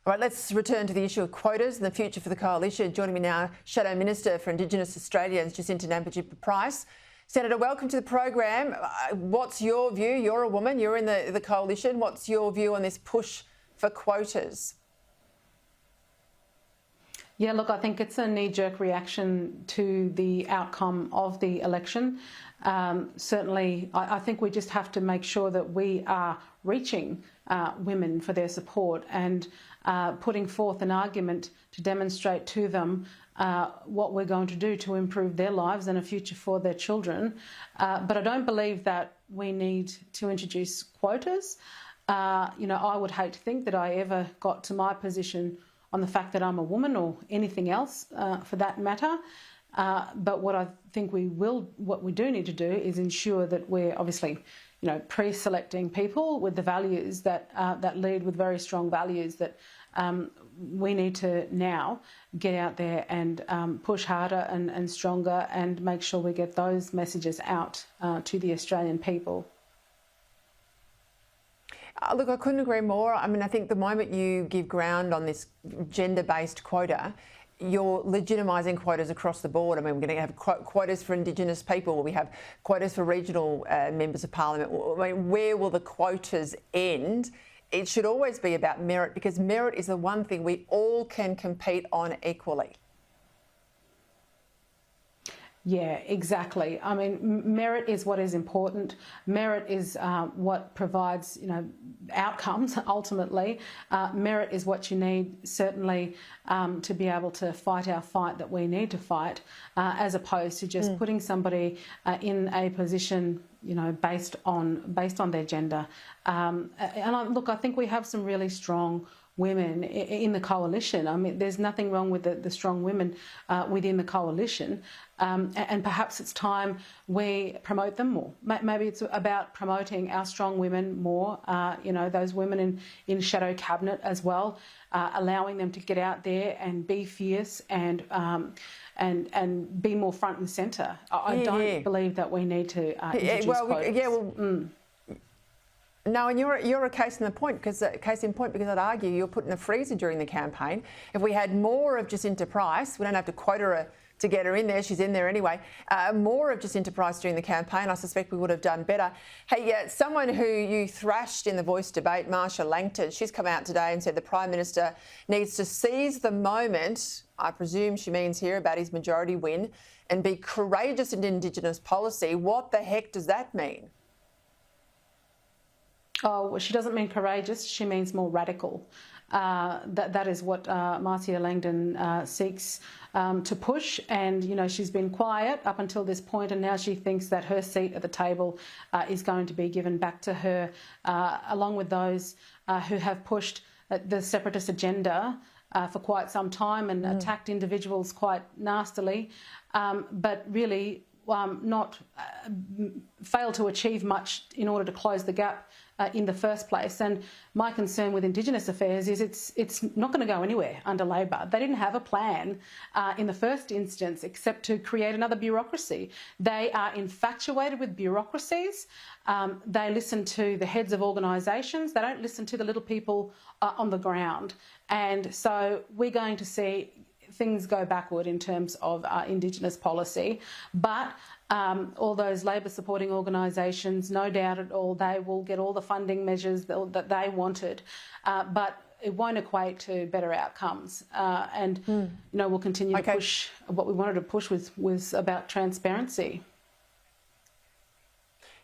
All right, let's return to the issue of quotas and the future for the coalition. Joining me now, Shadow Minister for Indigenous Australians, Jacinta Price. Senator, welcome to the program. What's your view? You're a woman, you're in the coalition. What's your view on this push for quotas? Yeah, look, I think it's a knee-jerk reaction to the outcome of the election. Certainly, I think we just have to make sure that we are reaching women for their support and putting forth an argument to demonstrate to them what we're going to do to improve their lives and a future for their children. But I don't believe that we need to introduce quotas. I would hate to think that I ever got to my position on the fact that I'm a woman or anything else for that matter. But what I think what we do need to do is ensure that we're obviously, pre-selecting people with the values that lead with very strong values that we need to now get out there and push harder and stronger and make sure we get those messages out to the Australian people. Look, I couldn't agree more. I mean, I think the moment you give ground on this gender-based quota, you're legitimising quotas across the board. I mean, we're going to have quotas for Indigenous people. We have quotas for regional members of Parliament. I mean, where will the quotas end? It should always be about merit, because merit is the one thing we all can compete on equally. Yeah, exactly. I mean, merit is what is important. Merit is what provides, outcomes ultimately. Merit is what you need, certainly, to be able to fight our fight that we need to fight, as opposed to just putting somebody in a position, based on their gender. Look, I think we have some really strong women in the coalition. I mean, there's nothing wrong with the strong women within the coalition. And perhaps it's time we promote them more. Maybe it's about promoting our strong women more, those women in shadow cabinet as well, allowing them to get out there and be fierce and be more front and centre. I don't believe that we need to introduce quotas. No, and you're a case in point because I'd argue you're put in the freezer during the campaign. If we had more of Jacinta Price, we don't have to quota her to get her in there. She's in there anyway. More of Jacinta Price during the campaign, I suspect we would have done better. Hey, someone who you thrashed in the Voice debate, Marsha Langton, she's come out today and said the Prime Minister needs to seize the moment, I presume she means here about his majority win, and be courageous in Indigenous policy. What the heck does that mean? Oh, well, she doesn't mean courageous, she means more radical. That is what Marcia Langdon seeks to push, and she's been quiet up until this point, and now she thinks that her seat at the table is going to be given back to her, along with those who have pushed the separatist agenda for quite some time and attacked individuals quite nastily, but really not fail to achieve much in order to close the gap in the first place. And my concern with Indigenous affairs is it's not going to go anywhere under Labor. They didn't have a plan in the first instance except to create another bureaucracy. They are infatuated with bureaucracies. They listen to the heads of organisations. They don't listen to the little people on the ground. And so we're going to see things go backward in terms of Indigenous policy. But all those Labor supporting organisations, no doubt at all, they will get all the funding measures that they wanted, but it won't equate to better outcomes. We'll continue to push. What we wanted to push was about transparency.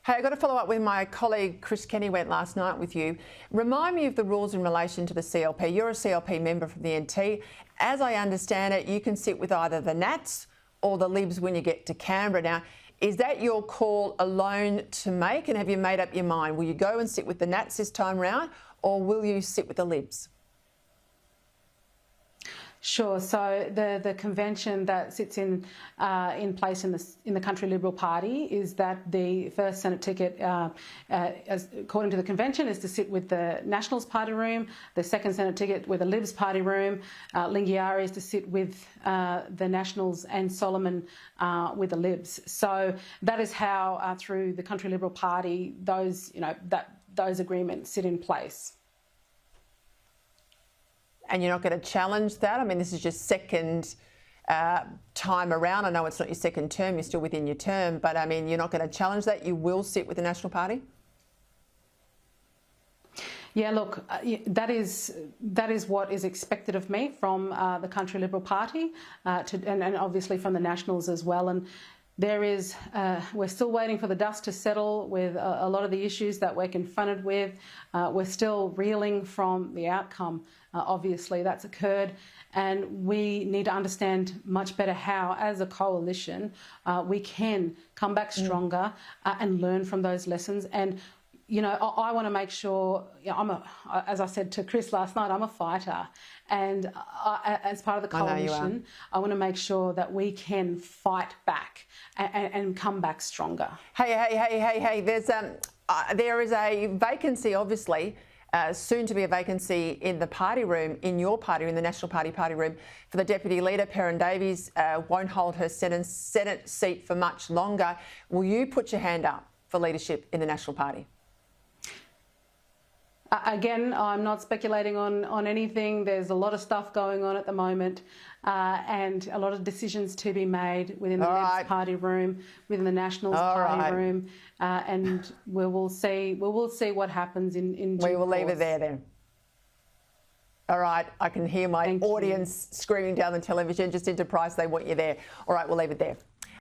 Hey, I've got to follow up with my colleague Chris Kenny went last night with you. Remind me of the rules in relation to the CLP. You're a CLP member from the NT. As I understand it, you can sit with either the Nats or the Libs when you get to Canberra. Now, is that your call alone to make, and have you made up your mind? Will you go and sit with the Nats this time round, or will you sit with the Libs? Sure. So the convention that sits in place in the Country Liberal Party is that the first Senate ticket, according to the convention, is to sit with the Nationals Party room. The second Senate ticket with the Libs Party room. Lingiari is to sit with the Nationals, and Solomon with the Libs. So that is how, through the Country Liberal Party, those agreements sit in place. and you're not going to challenge that? I mean, this is your second time around. I know it's not your second term, you're still within your term, but I mean, you're not going to challenge that? You will sit with the National Party? Yeah, look, that is what is expected of me from the Country Liberal Party, and obviously from the Nationals as well. And there is, we're still waiting for the dust to settle with a lot of the issues that we're confronted with. We're still reeling from the outcome, obviously, that's occurred. And we need to understand much better how, as a coalition, we can come back stronger and learn from those lessons. And you know, I want to make sure, as I said to Chris last night, I'm a fighter. And as part of the coalition, I want to make sure that we can fight back and come back stronger. Hey, there is a vacancy, obviously, soon to be a vacancy in the party room, in your party, in the National Party room, for the Deputy Leader. Perrin Davies won't hold her Senate seat for much longer. Will you put your hand up for leadership in the National Party? Again, I'm not speculating on anything. There's a lot of stuff going on at the moment, and a lot of decisions to be made within the Labor Party room, within the Nationals Party room, and we will see what happens in due course. We will leave it there then. All right, I can hear my audience screaming down the television. Jacinta Price, they want you there. All right, we'll leave it there.